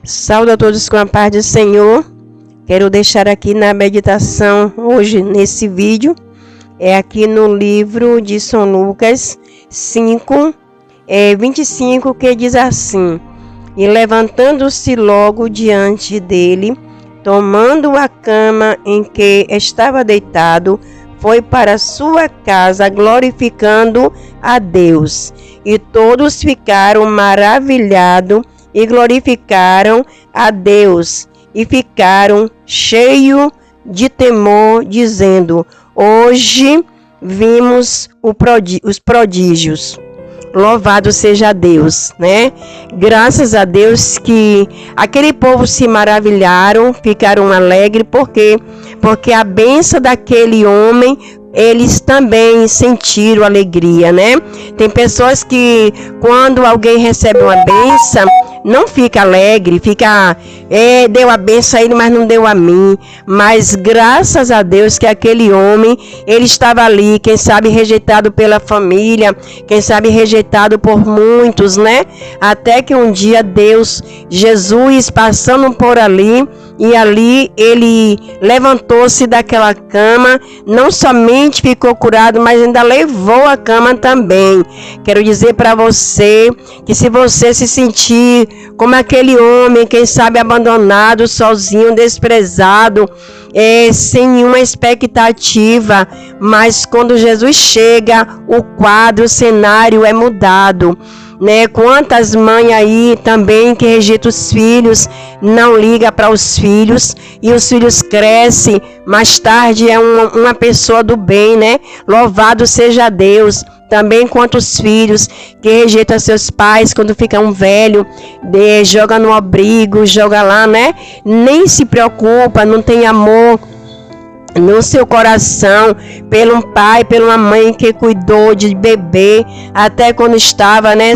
Saúdo a todos com a paz do Senhor. Quero deixar aqui na meditação hoje, nesse vídeo, aqui no livro de São Lucas 5, 25, que diz assim: E levantando-se logo diante dele, tomando a cama em que estava deitado, foi para sua casa, glorificando a Deus. E todos ficaram maravilhados e glorificaram a Deus. E ficaram cheios de temor, dizendo: Hoje vimos os prodígios. Louvado seja Deus, né? Graças a Deus que aquele povo se maravilharam, ficaram alegres, porque a bênção daquele homem, eles também sentiram alegria, né? Tem pessoas que quando alguém recebe uma bênção, não fica alegre, deu a bênção a ele, mas não deu a mim. Mas graças a Deus que aquele homem, ele estava ali, quem sabe rejeitado pela família, quem sabe rejeitado por muitos, né? Até que um dia Deus, Jesus passando por ali, e ali ele levantou-se daquela cama, não somente ficou curado, mas ainda levou a cama também. Quero dizer para você que se você se sentir como aquele homem, quem sabe abandonado, sozinho, desprezado, sem nenhuma expectativa, mas quando Jesus chega, o quadro, o cenário é mudado, né? Quantas mães aí também que rejeitam os filhos, não liga para os filhos, e os filhos crescem, mais tarde é uma pessoa do bem, né? Louvado seja Deus. Também quantos filhos que rejeitam seus pais quando ficam velhos, joga no abrigo, joga lá, né? Nem se preocupa, não tem amor no seu coração pelo um pai, pela uma mãe que cuidou de bebê até quando estava, né?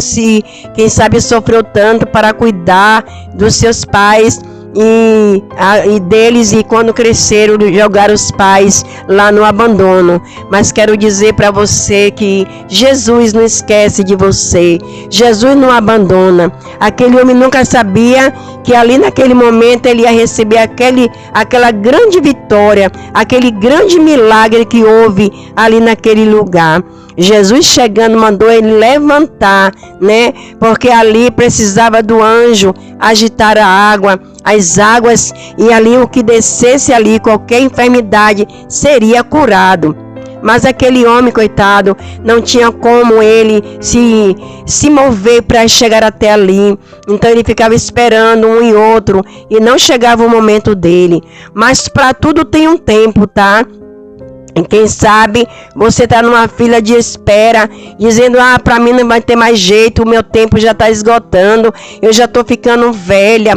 Quem sabe sofreu tanto para cuidar dos seus pais e deles, e quando cresceram jogaram os pais lá no abandono. Mas quero dizer para você que Jesus não esquece de você, Jesus não abandona. Aquele homem nunca sabia que ali naquele momento ele ia receber aquela grande vitória, aquele grande milagre que houve ali naquele lugar. Jesus chegando mandou ele levantar, né? Porque ali precisava do anjo agitar a água, as águas, e ali o que descesse ali, qualquer enfermidade seria curado. Mas aquele homem, coitado, não tinha como ele se mover para chegar até ali. Então ele ficava esperando um e outro e não chegava o momento dele. Mas para tudo tem um tempo, tá? E quem sabe você está numa fila de espera, dizendo: para mim não vai ter mais jeito, o meu tempo já está esgotando, eu já estou ficando velha,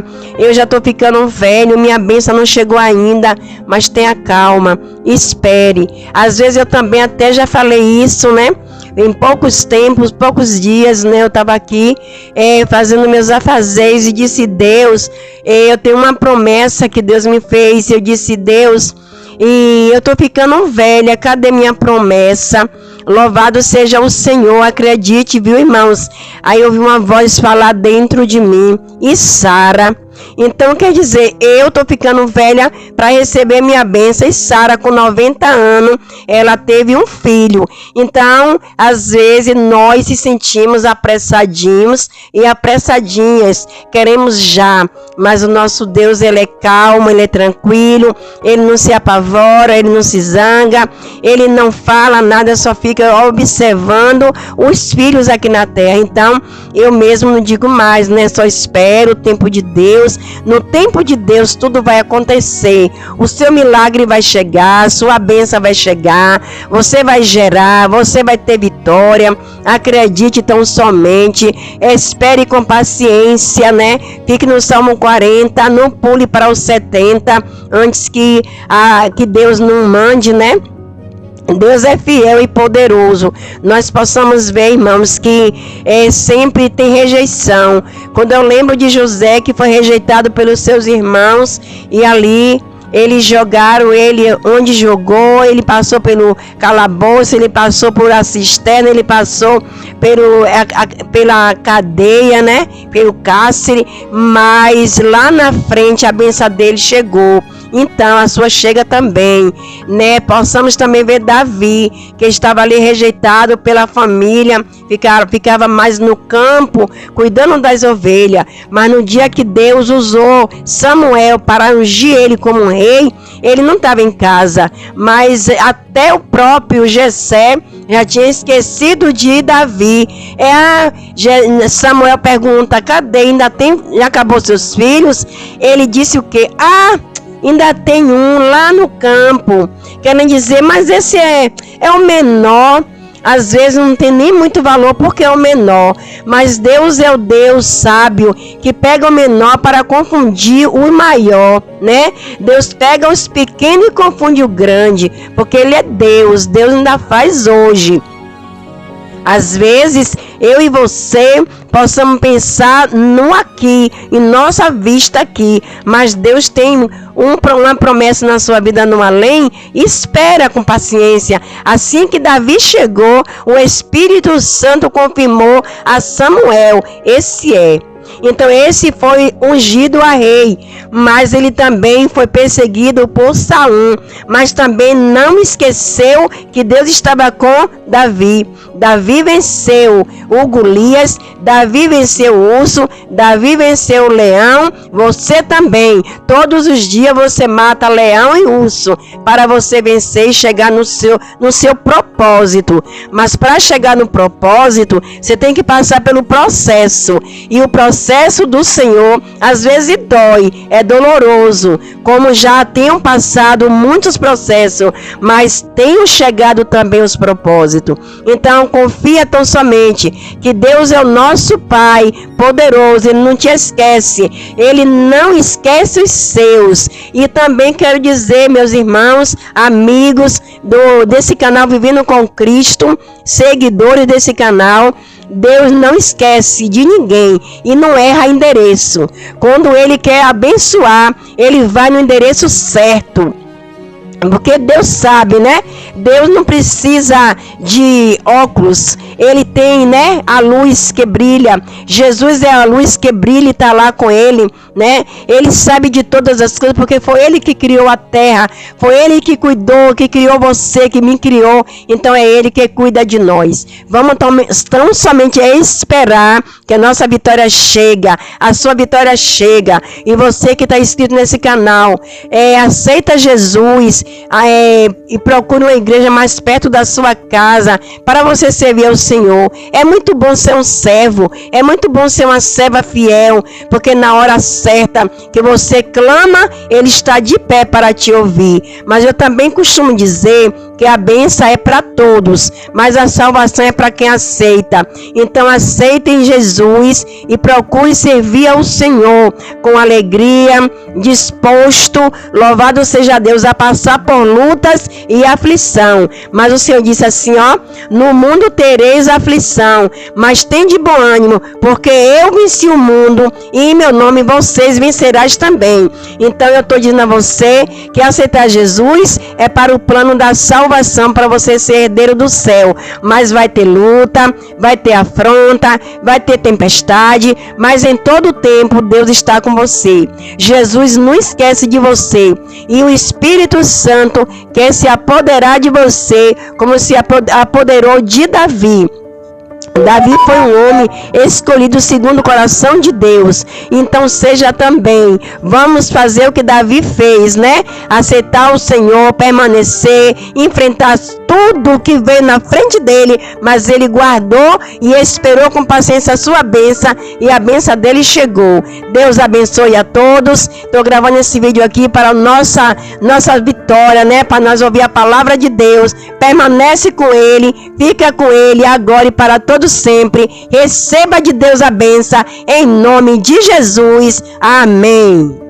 minha bênção não chegou ainda. Mas tenha calma, espere. Às vezes eu também até já falei isso, né? Em poucos dias, né? Eu estava aqui fazendo meus afazeres e disse: Deus, eu tenho uma promessa que Deus me fez. Eu disse: Deus, e eu tô ficando velha, cadê minha promessa? Louvado seja o Senhor, acredite, viu, irmãos? Aí eu ouvi uma voz falar dentro de mim: e Sara? Então quer dizer, eu tô ficando velha para receber minha bênção. E Sara, com 90 anos, ela teve um filho. Então, às vezes, nós se sentimos apressadinhos e apressadinhas, queremos já. Mas o nosso Deus, ele é calmo, ele é tranquilo, ele não se apavora, ele não se zanga, ele não fala nada, só fica observando os filhos aqui na terra. Então, eu mesmo não digo mais, né? Só espero o tempo de Deus. No tempo de Deus tudo vai acontecer. O seu milagre vai chegar, sua bênção vai chegar, você vai gerar, você vai ter vitória. Acredite tão somente, espere com paciência, né? Fique no Salmo 40, não pule para os 70 antes que Deus não mande, né? Deus é fiel e poderoso. Nós possamos ver, irmãos, que sempre tem rejeição. Quando eu lembro de José, que foi rejeitado pelos seus irmãos, e ali Eles jogaram ele onde jogou, ele passou pelo calabouço, ele passou por a cisterna, ele passou pela cadeia, né? Pelo cárcere, mas lá na frente a bênção dele chegou. Então a sua chega também, né? Possamos também ver Davi, que estava ali rejeitado pela família, ficava mais no campo, cuidando das ovelhas. Mas no dia que Deus usou Samuel para ungir ele como rei, ele não estava em casa, mas até o próprio Jessé já tinha esquecido de Davi. Samuel pergunta: cadê? Ainda tem? Já acabou seus filhos? Ele disse o quê? Ainda tem um lá no campo. Querem dizer, mas esse é o menor. Às vezes não tem nem muito valor porque é o menor. Mas Deus é o Deus sábio que pega o menor para confundir o maior, né? Deus pega os pequenos e confunde o grande, porque Ele é Deus. Deus ainda faz hoje. Às vezes, eu e você possamos pensar no aqui, em nossa vista aqui, mas Deus tem uma promessa na sua vida no além. Espera com paciência. Assim que Davi chegou, o Espírito Santo confirmou a Samuel: esse é. Então esse foi ungido a rei, mas ele também foi perseguido por Saul, mas também não esqueceu que Deus estava com Davi. Davi venceu o Golias, Davi venceu o urso, Davi venceu o leão. Você também, todos os dias você mata leão e urso para você vencer e chegar no seu propósito. Mas para chegar no propósito, você tem que passar pelo processo, e o processo do Senhor às vezes dói, é doloroso, como já tenham passado muitos processos, mas tenham chegado também os propósitos. Então confia tão somente que Deus é o nosso Pai poderoso, Ele não te esquece, Ele não esquece os seus. E também quero dizer, meus irmãos, amigos desse canal Vivendo com Cristo, seguidores desse canal, Deus não esquece de ninguém e não erra endereço. Quando Ele quer abençoar, Ele vai no endereço certo. Porque Deus sabe, né? Deus não precisa de óculos. Ele tem, né, a luz que brilha. Jesus é a luz que brilha e está lá com Ele, né? Ele sabe de todas as coisas, porque foi Ele que criou a terra. Foi Ele que cuidou, que criou você, que me criou. Então é Ele que cuida de nós. Vamos tão somente esperar que a nossa vitória chega. A sua vitória chega. E você que está inscrito nesse canal, aceita Jesus. E procure uma igreja mais perto da sua casa para você servir ao Senhor. É muito bom ser um servo, é muito bom ser uma serva fiel, porque na hora certa que você clama, Ele está de pé para te ouvir. Mas eu também costumo dizer que a bênção é para todos, mas a salvação é para quem aceita. Então aceitem Jesus e procure servir ao Senhor com alegria, disposto, louvado seja Deus, a passar por lutas e aflição. Mas o Senhor disse assim, no mundo tereis aflição, mas tende bom ânimo, porque eu venci o mundo e em meu nome vocês vencerás também. Então eu estou dizendo a você que aceitar Jesus é para o plano da salvação, para você ser herdeiro do céu. Mas vai ter luta, vai ter afronta, vai ter tempestade, mas em todo tempo Deus está com você. Jesus não esquece de você, e o Espírito Santo quer se apoderar de você, como se apoderou de Davi. Davi foi um homem escolhido segundo o coração de Deus. Então seja também. Vamos fazer o que Davi fez, né? Aceitar o Senhor, permanecer, enfrentar tudo que veio na frente dele, mas ele guardou e esperou com paciência a sua bênção, e a bênção dele chegou. Deus abençoe a todos. Estou gravando esse vídeo aqui para nossa vitória, né? Para nós ouvir a palavra de Deus. Permanece com Ele, fica com Ele agora e para todo sempre. Receba de Deus a bênção em nome de Jesus. Amém.